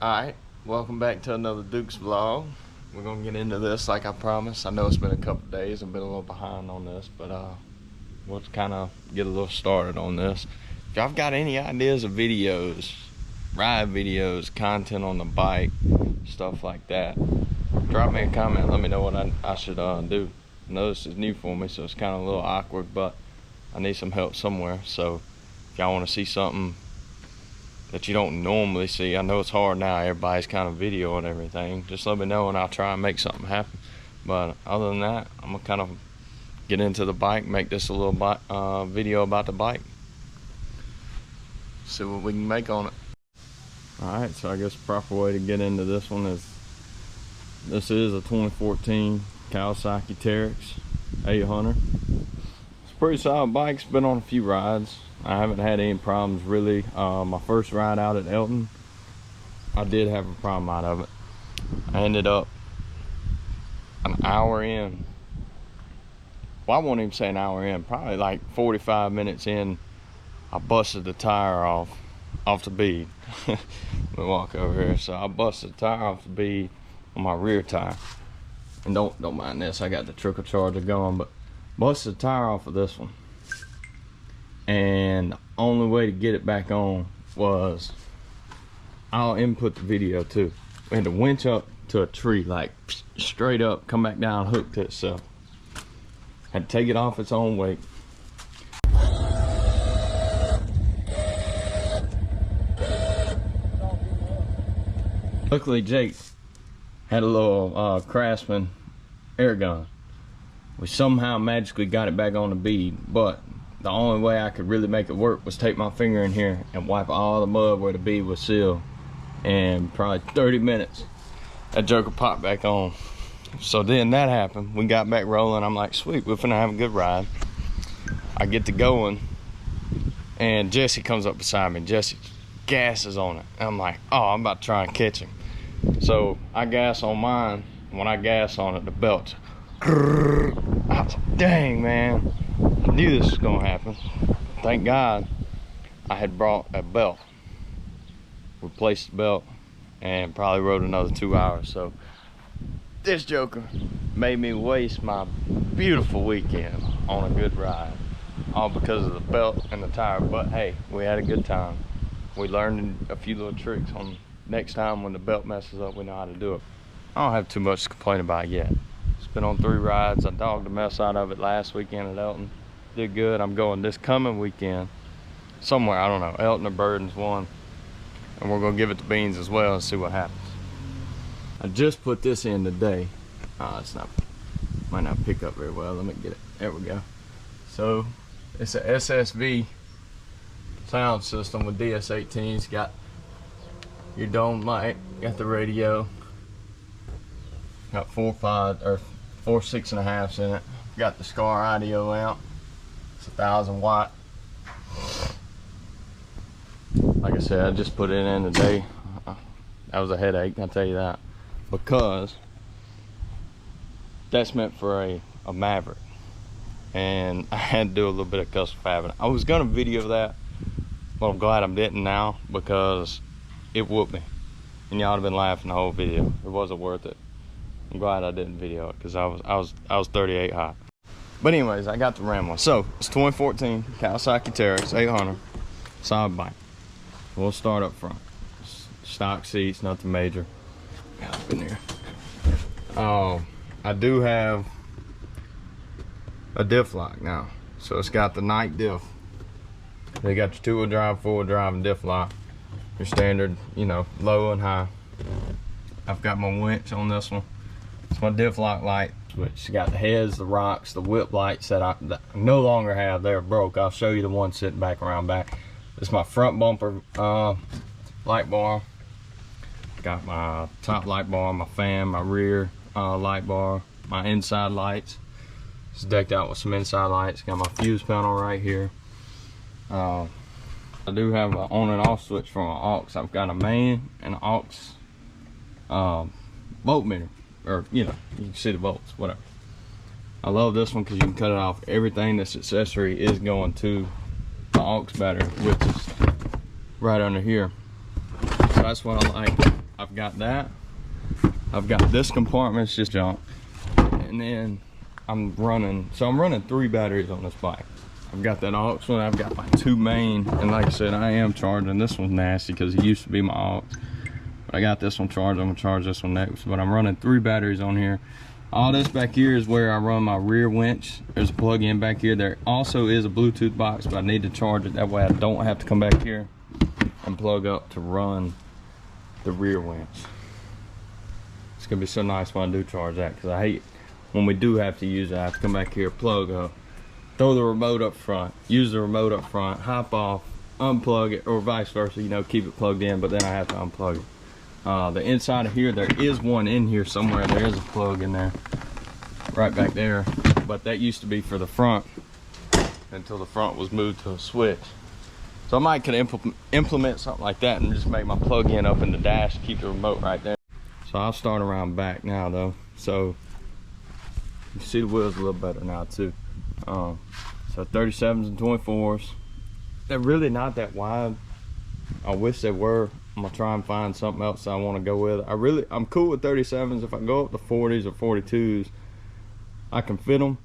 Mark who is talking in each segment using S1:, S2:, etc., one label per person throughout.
S1: Alright, welcome back to another Duke's vlog. We're gonna get into this like I promised. I know it's been a couple days, I've been a little behind on this, but we'll kind of get a little started on this. If y'all got any ideas of videos, ride videos, content on the bike, stuff like that, drop me a comment, let me know what I should do. I know this is new for me, so it's kind of a little awkward, but I need some help somewhere. So if y'all want to see something that you don't normally see, I know it's hard now, everybody's kind of videoing everything, just let me know and I'll try and make something happen. But other than that, I'm gonna kind of get into the bike, make this a little video about the bike, see what we can make on it. Alright, so I guess the proper way to get into this one is, this is a 2014 Kawasaki Teryx 800. It's a pretty solid bike, it's been on a few rides. I haven't had any problems really. My first ride out at Elton, I did have a problem out of it. I ended up an hour in. Well, I won't even say an hour in, probably like 45 minutes in, I busted the tire off the bead. Let me walk over here. So I busted the tire off the bead on my rear tire. And don't mind this, I got the trickle charger going, but busted the tire off of this one. And the only way to get it back on was, I'll input the video too, we had to winch up to a tree, like straight up, come back down, hook to itself. Had to take it off its own weight. Luckily Jake had a little Craftsman air gun. We somehow magically got it back on the bead, but the only way I could really make it work was take my finger in here and wipe all the mud where the bead was sealed. And probably 30 minutes, that joker popped back on. So then that happened, we got back rolling. I'm like, sweet, we're finna have a good ride. I get to going, and Jesse comes up beside me. Jesse gasses on it. And I'm like, oh, I'm about to try and catch him. So I gas on mine. When I gas on it, the belt, I was like, dang, man. I knew this was gonna happen. Thank God I had brought a belt, replaced the belt, and probably rode another 2 hours. So this joker made me waste my beautiful weekend on a good ride, all because of the belt and the tire. But hey, we had a good time. We learned a few little tricks. On next time when the belt messes up, we know how to do it. I don't have too much to complain about yet. It's been on 3 rides. I dogged the mess out of it last weekend at Elton. Did good. I'm going this coming weekend somewhere, I don't know, Elton or Burden's one, and we're gonna give it to Beans as well and see what happens. I just put this in today. It's not, might not pick up very well. Let me get it. There we go. So it's a SSV sound system with DS18. It's got your dome light, got the radio, got 4 6.5s in it. Got the Scar audio amp. It's 1,000 watt. Like I said, I just put it in today. That was a headache, I'll tell you that, because that's meant for a Maverick, and I had to do a little bit of custom fabbing. I was gonna video that, but I'm glad I didn't now, because it whooped me, and y'all have been laughing the whole video. It wasn't worth it. I'm glad I didn't video it, because I was 38 hot. But anyways, I got the rambling. So it's 2014 Kawasaki Teryx 800, solid bike. We'll start up front. Stock seats, nothing major. Got up in there. I do have a diff lock now, so it's got the night diff. They got your 2-wheel drive, 4-wheel drive, and diff lock. Your standard, you know, low and high. I've got my winch on this one. It's my diff lock light, which got the heads, the rocks, the whip lights that I no longer have. They're broke. I'll show you the one sitting back around back. This is my front bumper light bar. Got my top light bar, my fan, my rear light bar, my inside lights. It's decked out with some inside lights. Got my fuse panel right here. I do have an on and off switch for my aux. I've got a main and an aux voltmeter. Or, you know, you can see the volts, whatever. I love this one because you can cut it off. Everything that's accessory is going to the aux battery, which is right under here. So that's what I like. I've got that. I've got this compartment, it's just junk. And then I'm running 3 batteries on this bike. I've got that aux one, I've got my 2 main, and like I said, I am charging. This one's nasty because it used to be my aux. But I got this one charged, I'm gonna charge this one next. But I'm running 3 batteries on here. All this back here is where I run my rear winch. There's a plug-in back here. There also is a Bluetooth box, but I need to charge it. That way I don't have to come back here and plug up to run the rear winch. It's gonna be so nice when I do charge that, because I hate when we do have to use it. I have to come back here, plug up, throw the remote up front, use the remote up front, hop off, unplug it, or vice versa, you know, keep it plugged in, but then I have to unplug it. The inside of here, there is one in here somewhere. There is a plug in there, right back there, but that used to be for the front until the front was moved to a switch. So I might could implement something like that and just make my plug-in up in the dash, keep the remote right there. So I'll start around back now though. So you see the wheels a little better now too. So 37s and 24s. They're really not that wide. I wish they were. I'm gonna try and find something else I want to go with. I'm cool with 37s. If I go up to 40s or 42s, I can fit them.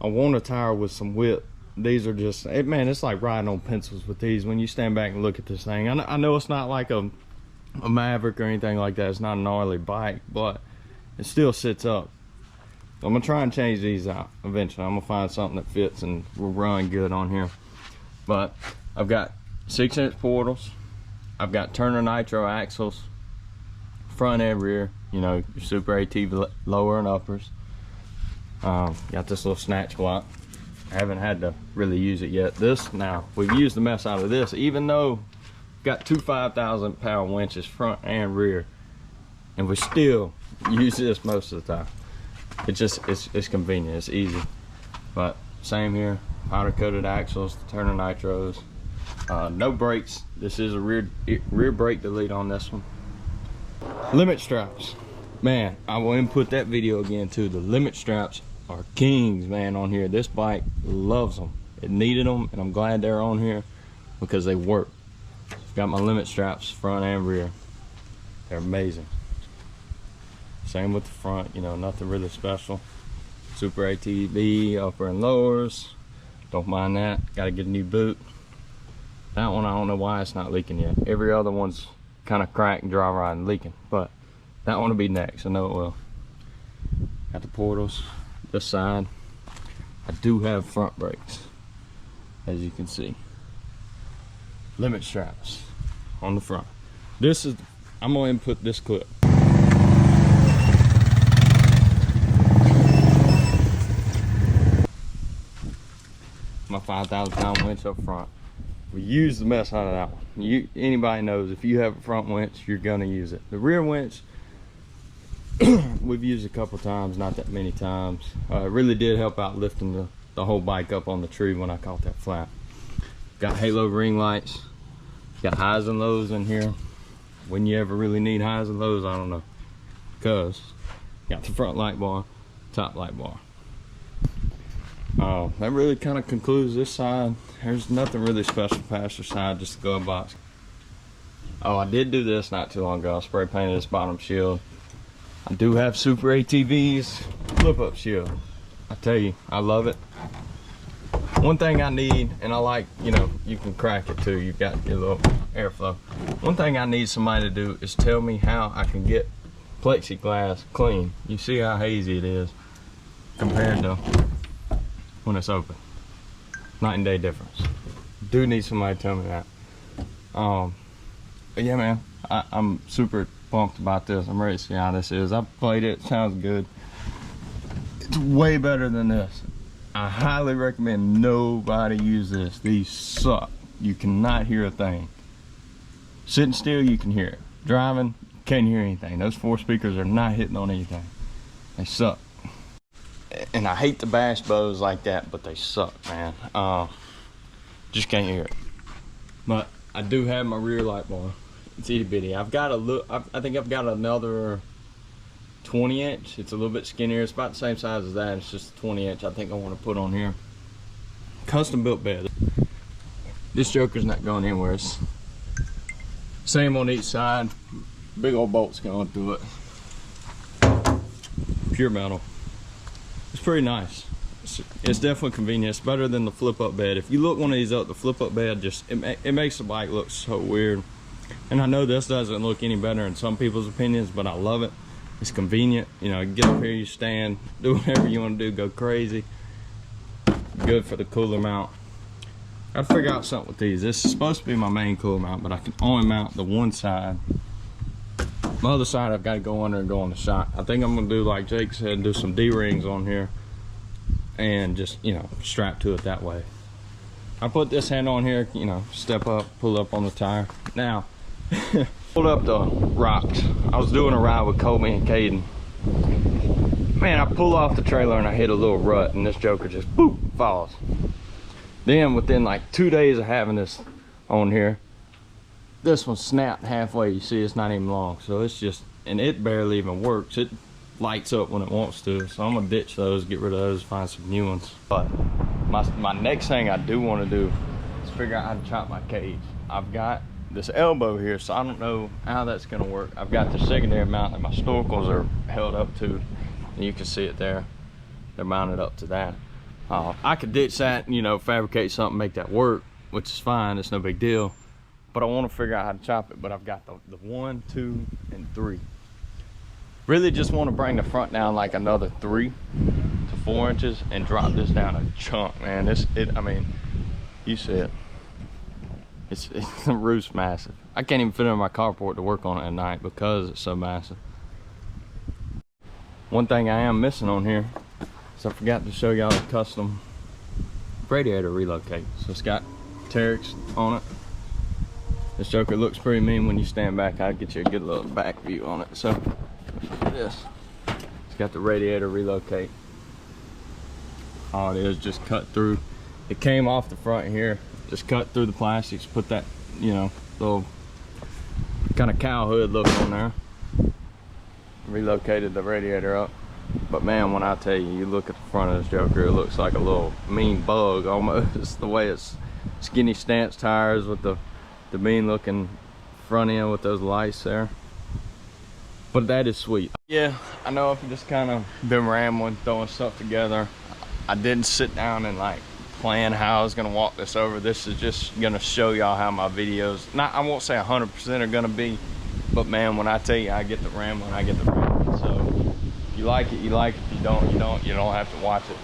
S1: I want a tire with some width. These are just, man, it's like riding on pencils with these. When you stand back and look at this thing, I know it's not like a Maverick or anything like that. It's not a gnarly bike, but it still sits up. So I'm gonna try and change these out eventually. I'm gonna find something that fits and will run good on here. But I've got 6-inch portals. I've got Turner Nitro axles, front and rear, you know, your Super AT lower and uppers. Got this little snatch block. I haven't had to really use it yet. This, now, we've used the mess out of this, even though we've got 2 5,000-pound winches front and rear, and we still use this most of the time. It's convenient, it's easy. But same here, powder coated axles, the Turner Nitros. No brakes. This is a rear brake delete on this one. Limit straps, man, I will input that video again too. The limit straps are kings, man, on here. This bike loves them. It needed them, and I'm glad they're on here because they work. Got my limit straps front and rear. They're amazing. Same with the front, you know, nothing really special. Super ATV upper and lowers, don't mind that. Got to get a new boot. That one, I don't know why it's not leaking yet. Every other one's kind of cracked and dry rot and leaking, but that one will be next. I know it will. Got the portals this side. I do have front brakes, as you can see. Limit straps on the front. This is, I'm gonna input this clip. My 5,000-pound winch up front. We use the mess out of that one. Anybody knows if you have a front winch, you're gonna use it. The rear winch, we've used a couple times, not that many times. It really did help out lifting the whole bike up on the tree when I caught that flat. Got halo ring lights. Got highs and lows in here. When you ever really need highs and lows, I don't know. Because got the front light bar, top light bar. That really kind of concludes this side. There's nothing really special past the side, just the glove box. Oh, I did do this not too long ago. I spray painted this bottom shield. I do have Super ATV's flip up shield. I tell you, I love it. One thing I need, and I like, you know, you can crack it too. You've got your little airflow. One thing I need somebody to do is tell me how I can get plexiglass clean. You see how hazy it is compared to when it's open. Night and day difference. Do need somebody to tell me that. But yeah, man, I'm super pumped about this. I'm ready to see how this is. I played it, sounds good. It's way better than this. I highly recommend nobody use this. These suck. You cannot hear a thing. Sitting still, you can hear it. Driving, can't hear anything. Those 4 speakers are not hitting on anything. They suck. And I hate the bash bows like that, but they suck, man. Just can't hear it. But I do have my rear light bar. It's itty bitty. I've got a look. I think I've got another 20-inch. It's a little bit skinnier. It's about the same size as that. It's just a 20-inch. I think I want to put on here. Custom built bed. This joker's not going anywhere. It's same on each side. big old bolts going through it. Pure metal. It's pretty nice. It's definitely convenient. It's better than the flip up bed. If you look one of these up, the flip up bed just it makes the bike look so weird. And I know this doesn't look any better in some people's opinions, but I love it. It's convenient. You know, you get up here, you stand, do whatever you want to do, go crazy. Good for the cooler mount. I'd figure out something with these. This is supposed to be my main cooler mount, but I can only mount the one side. My other side I've got to go under and go on the shot. I think I'm gonna do like Jake said, do some D-rings on here and just, you know, strap to it that way. I put this handle on here, you know, step up, pull up on the tire. Now, pulled up the rocks. I was doing a ride with Colby and Caden. Man, I pull off the trailer and I hit a little rut and this joker just boop falls. Then within like 2 days of having this on here, this one snapped halfway. You see, it's not even long, so it's just, and it barely even works. It lights up when it wants to, so I'm gonna ditch those, get rid of those, find some new ones. But my next thing I do want to do is figure out how to chop my cage. I've got this elbow here, so I don't know how that's gonna work. I've got the secondary mount that my snorkels are held up to, and you can see it there. They're mounted up to that. I could ditch that and, you know, fabricate something, make that work, which is fine. It's no big deal. But I want to figure out how to chop it. But I've got the 1, 2, and 3. Really just want to bring the front down like another 3 to 4 inches and drop this down a chunk, man. I mean, you see it. It's the roof's massive. I can't even fit it in my carport to work on it at night because it's so massive. One thing I am missing on here is I forgot to show y'all the custom radiator relocate. So it's got Teryx on it. This joker looks pretty mean when you stand back. I'll get you a good little back view on it. So look at this. It's got the radiator relocate. All it is just cut through. It came off the front here. Just cut through the plastics. Put that, you know, little kind of cow hood look on there. Relocated the radiator up. But man, when I tell you, you look at the front of this joker, it looks like a little mean bug almost. The way it's skinny stance tires with the mean looking front end with those lights there. But that is sweet. Yeah, I know I've just kind of been rambling, throwing stuff together. I didn't sit down and like plan how I was gonna walk this over. This is just gonna show y'all how my videos, I won't say 100% are gonna be, but man, when I tell you I get the rambling, I get the rambling. So if you like it, you like it. If you don't, you don't. You don't have to watch it.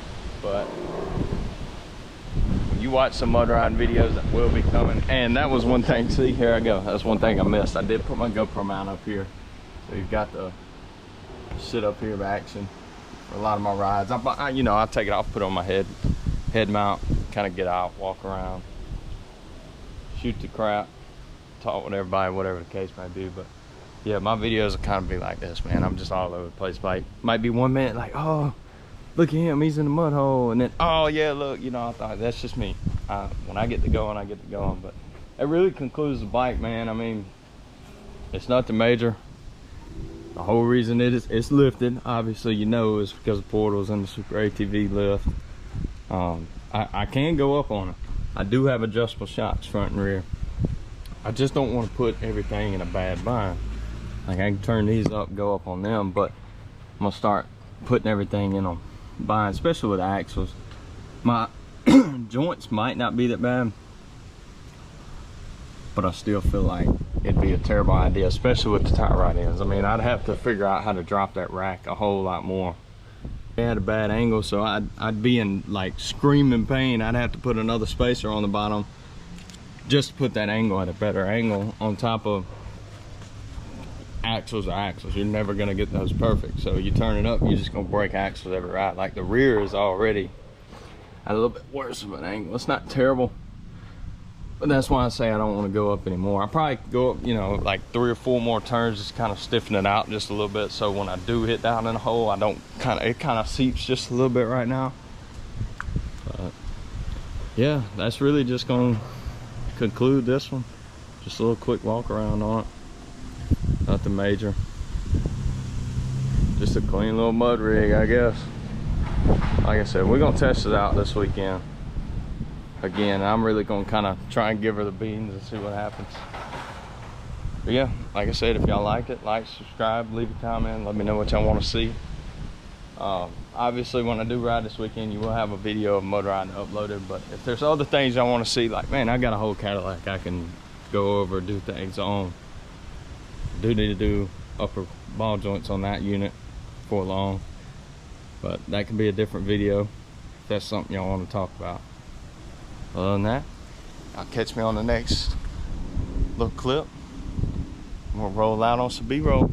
S1: But you watch some mud riding videos that will be coming. And that was one thing. See, here I go. That's one thing I missed. I did put my GoPro mount up here, so you've got the sit up here of action for a lot of my rides. You know, I take it off, put it on my head mount, kind of get out, walk around, shoot the crap, talk with everybody, whatever the case might be. But yeah, my videos will kind of be like this, man. I'm just all over the place. Like, might be 1 minute like, oh, look at him, he's in the mud hole, and then, oh yeah, look, you know, I thought that's just me. When I get to going, I get to going. But it really concludes the bike, man. I mean, it's nothing major. The whole reason it's lifted, obviously, you know, is because of portals and the Super ATV lift. I can go up on it. I do have adjustable shocks front and rear. I just don't want to put everything in a bad bind. Like, I can turn these up, go up on them, but I'm gonna start putting everything in a bind, especially with axles. My joints might not be that bad, but I still feel like it'd be a terrible idea, especially with the tie rod ends. I mean, I'd have to figure out how to drop that rack a whole lot more. It had a bad angle, so I'd be in like screaming pain. I'd have to put another spacer on the bottom just to put that angle at a better angle. On top of axles are axles, you're never gonna get those perfect. So you turn it up, you're just gonna break axles every ride. Like the rear is already at a little bit worse of an angle. It's not terrible, but that's why I say I don't want to go up anymore. I probably go up, you know, like 3 or 4 more turns, just kind of stiffen it out just a little bit, so when I do hit down in a hole, I don't it kind of seeps just a little bit right now. But yeah, that's really just gonna conclude this one. Just a little quick walk around on it. Nothing major. Just a clean little mud rig, I guess. Like I said, we're gonna test it out this weekend. Again, I'm really gonna kind of try and give her the beans and see what happens. But yeah, like I said, if y'all liked it, like, subscribe, leave a comment, let me know what y'all want to see. Obviously when I do ride this weekend, you will have a video of motor riding uploaded, but if there's other things y'all want to see, like, man, I got a whole Cadillac I can go over, do things on. Do need to do upper ball joints on that unit before long, but that can be a different video if that's something y'all want to talk about. Other than that, I'll catch me on the next little clip. We'll roll out on some B-roll.